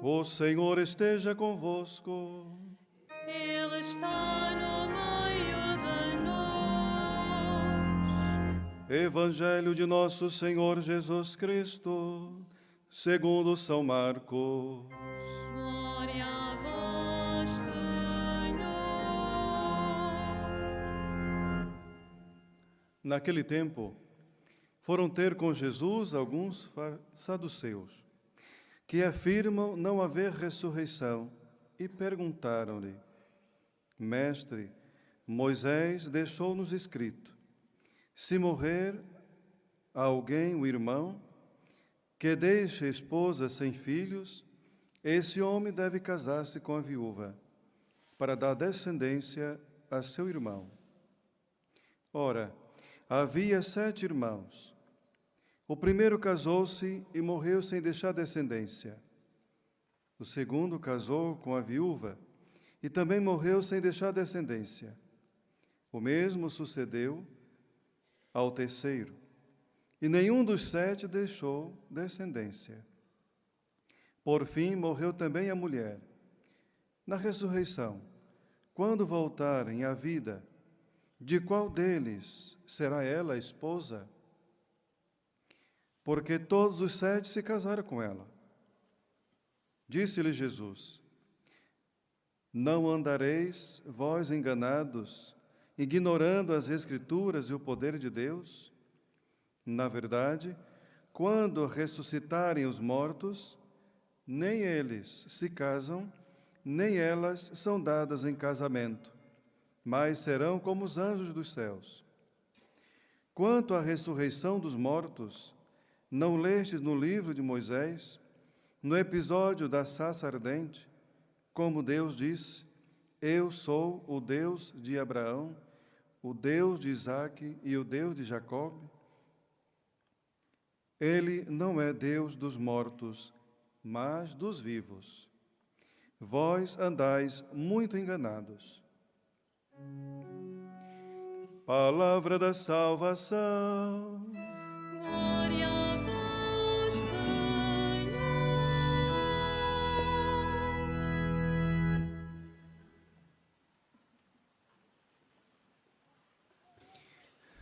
O Senhor esteja convosco. Ele está no meio de nós. Evangelho de nosso Senhor Jesus Cristo, segundo São Marcos. Glória a vós, Senhor. Naquele tempo, foram ter com Jesus alguns saduceus, que afirmam não haver ressurreição, e perguntaram-lhe: Mestre, Moisés deixou-nos escrito: se morrer alguém, o irmão, que deixe a esposa sem filhos, esse homem deve casar-se com a viúva, para dar descendência a seu irmão. Ora, havia 7 irmãos. O primeiro casou-se e morreu sem deixar descendência. O segundo casou com a viúva e também morreu sem deixar descendência. O mesmo sucedeu ao terceiro, e nenhum dos 7 deixou descendência. Por fim, morreu também a mulher. Na ressurreição, quando voltarem à vida, de qual deles será ela a esposa? Porque todos os 7 se casaram com ela. Disse-lhe Jesus: não andareis vós enganados, ignorando as Escrituras e o poder de Deus? Na verdade, quando ressuscitarem os mortos, nem eles se casam, nem elas são dadas em casamento, mas serão como os anjos dos céus. Quanto à ressurreição dos mortos, não lestes no livro de Moisés, no episódio da sarça ardente, como Deus disse: eu sou o Deus de Abraão, o Deus de Isaque e o Deus de Jacó? Ele não é Deus dos mortos, mas dos vivos. Vós andais muito enganados. Palavra da salvação. Glória a vós, Senhor.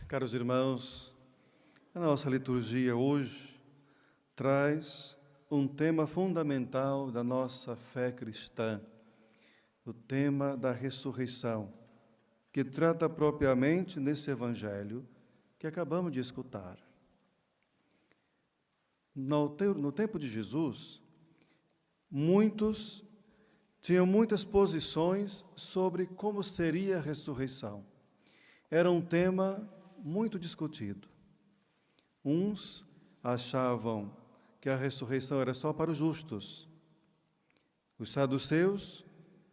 Caros irmãos, a nossa liturgia hoje traz um tema fundamental da nossa fé cristã, o tema da ressurreição, que trata propriamente nesse evangelho que acabamos de escutar. No tempo de Jesus, muitos tinham muitas posições sobre como seria a ressurreição. Era um tema muito discutido. Uns achavam que a ressurreição era só para os justos. Os saduceus,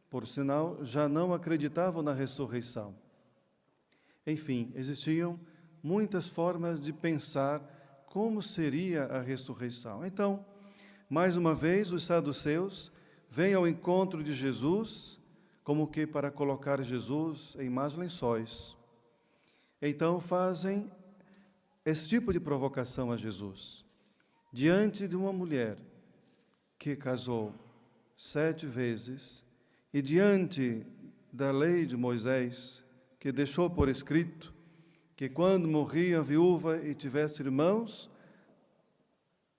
por sinal, já não acreditavam na ressurreição. Enfim, existiam muitas formas de pensar como seria a ressurreição. Então, mais uma vez, os saduceus vêm ao encontro de Jesus, como que para colocar Jesus em más lençóis. Então, fazem esse tipo de provocação a Jesus. Diante de uma mulher que casou 7 vezes, e diante da lei de Moisés, que deixou por escrito que quando morria a viúva e tivesse irmãos,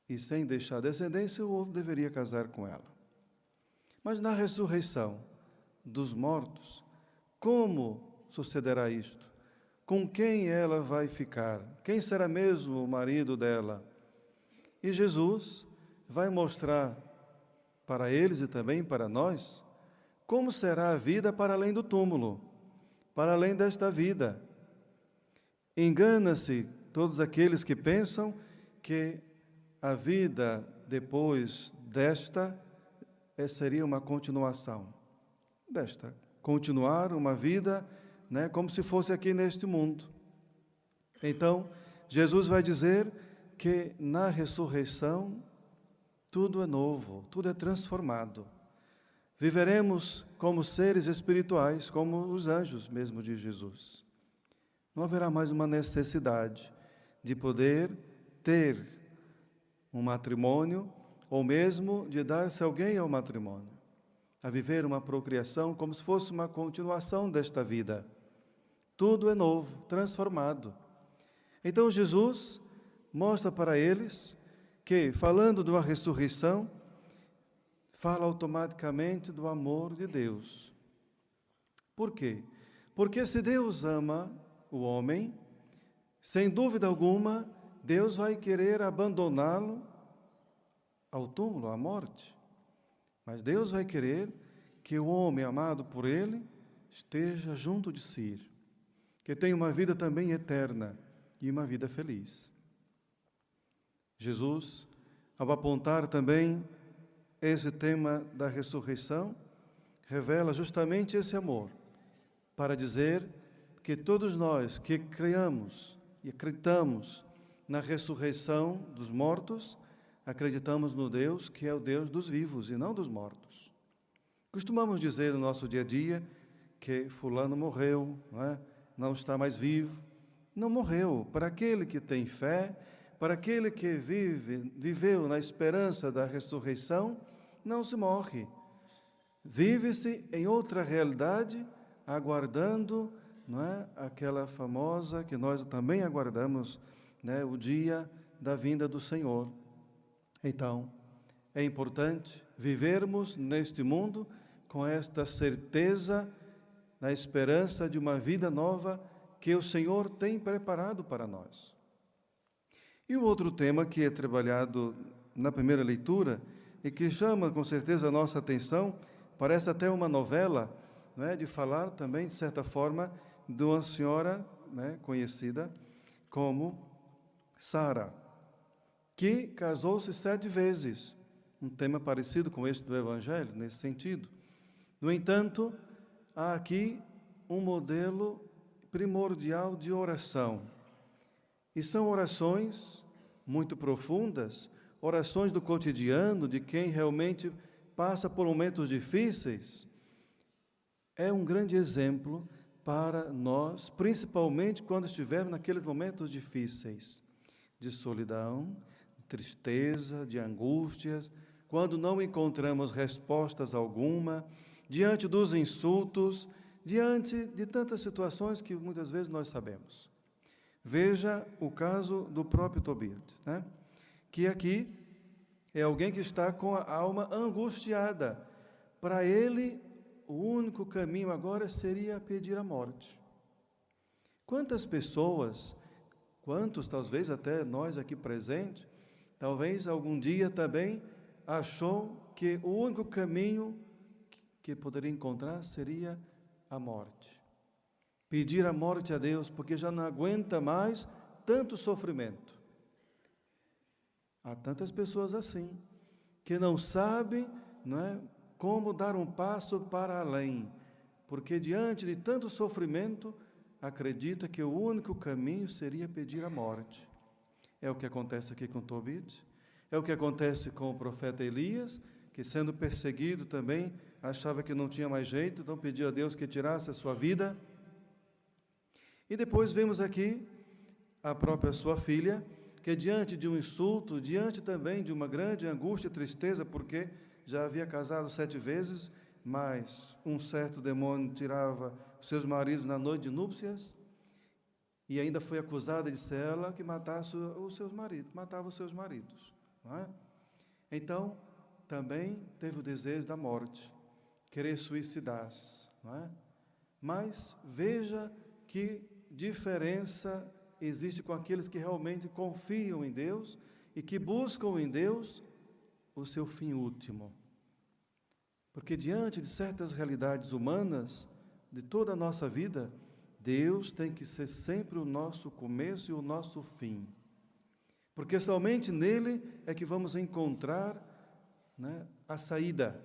e sem deixar descendência, o outro deveria casar com ela. Mas na ressurreição dos mortos, como sucederá isto? Com quem ela vai ficar? Quem será mesmo o marido dela? E Jesus vai mostrar para eles e também para nós como será a vida para além do túmulo, para além desta vida. Engana-se todos aqueles que pensam que a vida depois desta seria uma continuação desta. Continuar uma vida, como se fosse aqui neste mundo. Então, Jesus vai dizer que na ressurreição tudo é novo, tudo é transformado. Viveremos como seres espirituais, como os anjos mesmo de Jesus. Não haverá mais uma necessidade de poder ter um matrimônio ou mesmo de dar-se alguém ao matrimônio, a viver uma procriação como se fosse uma continuação desta vida. Tudo é novo, transformado. Então Jesus mostra para eles que, falando de uma ressurreição, fala automaticamente do amor de Deus. Por quê? Porque se Deus ama o homem, sem dúvida alguma, Deus vai querer abandoná-lo ao túmulo, à morte. Mas Deus vai querer que o homem amado por Ele esteja junto de si, que tenha uma vida também eterna e uma vida feliz. Jesus, ao apontar também esse tema da ressurreição, revela justamente esse amor, para dizer que todos nós que creamos e acreditamos na ressurreição dos mortos, acreditamos no Deus que é o Deus dos vivos e não dos mortos. Costumamos dizer no nosso dia a dia que fulano morreu, não está mais vivo. Não morreu. Para aquele que tem fé, para aquele que viveu na esperança da ressurreição, não se morre. Vive-se em outra realidade, aguardando, aquela famosa que nós também aguardamos, o dia da vinda do Senhor. Então, é importante vivermos neste mundo com esta certeza, na esperança de uma vida nova que o Senhor tem preparado para nós. E o outro tema que é trabalhado na primeira leitura e que chama com certeza a nossa atenção, parece até uma novela, de falar também, de certa forma, de uma senhora conhecida como Sara, que casou-se 7 vezes, um tema parecido com este do Evangelho, nesse sentido. No entanto, há aqui um modelo primordial de oração. E são orações muito profundas, orações do cotidiano, de quem realmente passa por momentos difíceis. É um grande exemplo para nós, principalmente quando estivermos naqueles momentos difíceis, de solidão, de tristeza, de angústias, quando não encontramos respostas alguma, diante dos insultos, diante de tantas situações que muitas vezes nós sabemos. Veja o caso do próprio Tobias, que aqui é alguém que está com a alma angustiada. Para ele, o único caminho agora seria pedir a morte. Quantas pessoas, quantos, talvez até nós aqui presentes, talvez algum dia também achou que o único caminho que poderia encontrar seria a morte. Pedir a morte a Deus, porque já não aguenta mais tanto sofrimento. Há tantas pessoas assim, que não sabem, como dar um passo para além, porque diante de tanto sofrimento, acredita que o único caminho seria pedir a morte. É o que acontece aqui com Tobias, é o que acontece com o profeta Elias, que sendo perseguido também, achava que não tinha mais jeito, então pediu a Deus que tirasse a sua vida. E depois vemos aqui a própria sua filha, que diante de um insulto, diante também de uma grande angústia e tristeza, porque já havia casado 7 vezes, mas um certo demônio tirava seus maridos na noite de núpcias, e ainda foi acusada de ser ela que matasse os seus maridos, matava os seus maridos. Então, também teve o desejo da morte, querer suicidar-se. Mas veja que diferença existe com aqueles que realmente confiam em Deus e que buscam em Deus o seu fim último. Porque diante de certas realidades humanas, de toda a nossa vida, Deus tem que ser sempre o nosso começo e o nosso fim. Porque somente nele é que vamos encontrar a saída.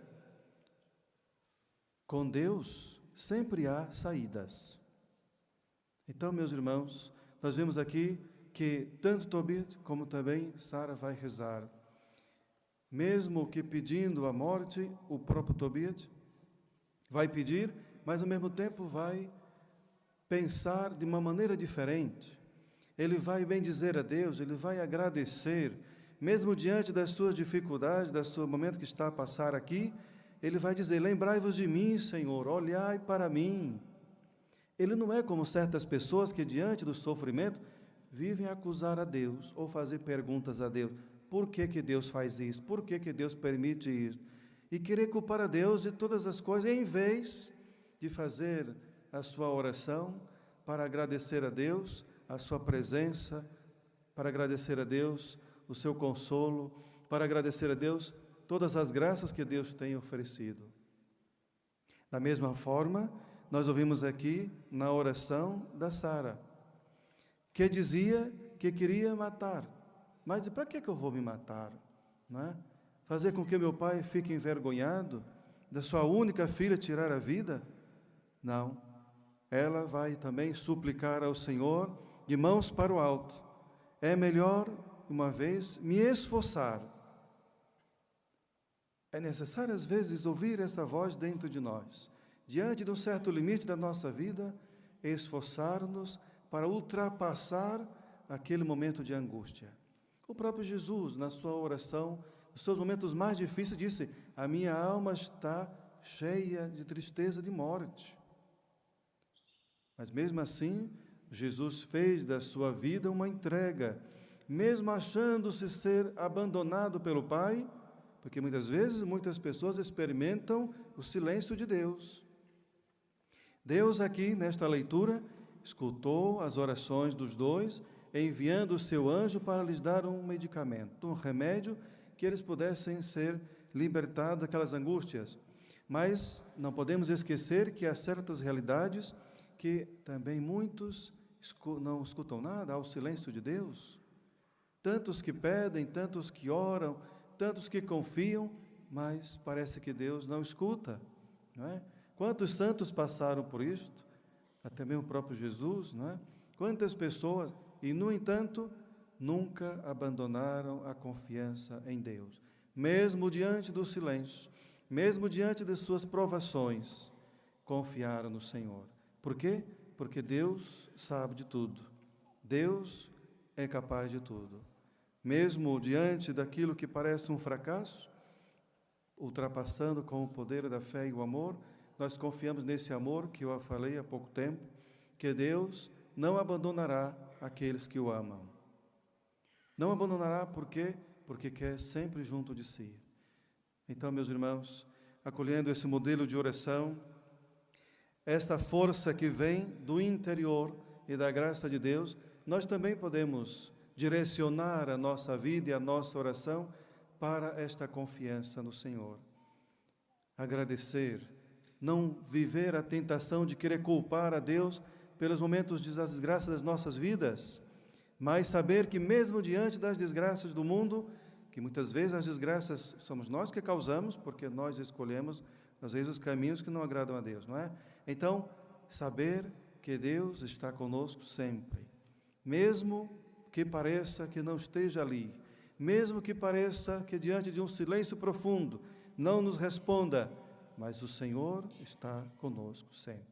Com Deus sempre há saídas. Então, meus irmãos, nós vemos aqui que tanto Tobias como também Sara vai rezar. Mesmo que pedindo a morte, o próprio Tobias vai pedir, mas ao mesmo tempo vai pensar de uma maneira diferente. Ele vai bendizer a Deus, ele vai agradecer, mesmo diante das suas dificuldades, do seu momento que está a passar aqui, ele vai dizer: lembrai-vos de mim, Senhor, olhai para mim. Ele não é como certas pessoas que, diante do sofrimento, vivem a acusar a Deus ou fazer perguntas a Deus. Por que que Deus faz isso? Por que que Deus permite isso? E querer culpar a Deus de todas as coisas, em vez de fazer a sua oração para agradecer a Deus a sua presença, para agradecer a Deus o seu consolo, para agradecer a Deus todas as graças que Deus tem oferecido. Da mesma forma, nós ouvimos aqui na oração da Sara, que dizia que queria matar. Mas para que eu vou me matar? Não é? Fazer com que meu pai fique envergonhado, da sua única filha tirar a vida? Não. Ela vai também suplicar ao Senhor de mãos para o alto. É melhor, uma vez, me esforçar. É necessário, às vezes, ouvir essa voz dentro de nós. Diante de um certo limite da nossa vida, esforçar-nos para ultrapassar aquele momento de angústia. O próprio Jesus, na sua oração, nos seus momentos mais difíceis, disse: a minha alma está cheia de tristeza de morte. Mas mesmo assim, Jesus fez da sua vida uma entrega, mesmo achando-se ser abandonado pelo Pai, porque muitas vezes muitas pessoas experimentam o silêncio de Deus. Deus aqui, nesta leitura, escutou as orações dos dois, enviando o seu anjo para lhes dar um medicamento, um remédio, que eles pudessem ser libertados daquelas angústias. Mas não podemos esquecer que há certas realidades que também muitos não escutam nada, há o silêncio de Deus. Tantos que pedem, tantos que oram, tantos que confiam, mas parece que Deus não escuta, não é? Quantos santos passaram por isto? Até mesmo o próprio Jesus, não é? Quantas pessoas, e no entanto, nunca abandonaram a confiança em Deus. Mesmo diante do silêncio, mesmo diante de suas provações, confiaram no Senhor. Por quê? Porque Deus sabe de tudo. Deus é capaz de tudo. Mesmo diante daquilo que parece um fracasso, ultrapassando com o poder da fé e o amor, nós confiamos nesse amor que eu falei há pouco tempo, que Deus não abandonará aqueles que o amam. Não abandonará por quê? Porque quer sempre junto de si. Então, meus irmãos, acolhendo esse modelo de oração, esta força que vem do interior e da graça de Deus, nós também podemos direcionar a nossa vida e a nossa oração para esta confiança no Senhor. Agradecer, não viver a tentação de querer culpar a Deus pelos momentos das desgraças das nossas vidas, mas saber que mesmo diante das desgraças do mundo, que muitas vezes as desgraças somos nós que causamos, porque nós escolhemos, às vezes, os caminhos que não agradam a Deus, não é? Então, saber que Deus está conosco sempre, mesmo que pareça que não esteja ali, mesmo que pareça que diante de um silêncio profundo não nos responda, mas o Senhor está conosco sempre.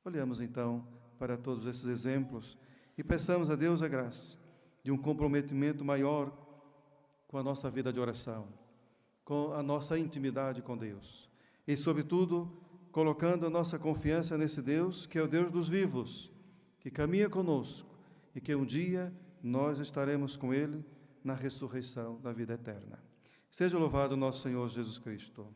Olhamos então para todos esses exemplos e peçamos a Deus a graça de um comprometimento maior com a nossa vida de oração, com a nossa intimidade com Deus e, sobretudo, colocando a nossa confiança nesse Deus que é o Deus dos vivos, que caminha conosco e que um dia nós estaremos com Ele na ressurreição da vida eterna. Seja louvado nosso Senhor Jesus Cristo.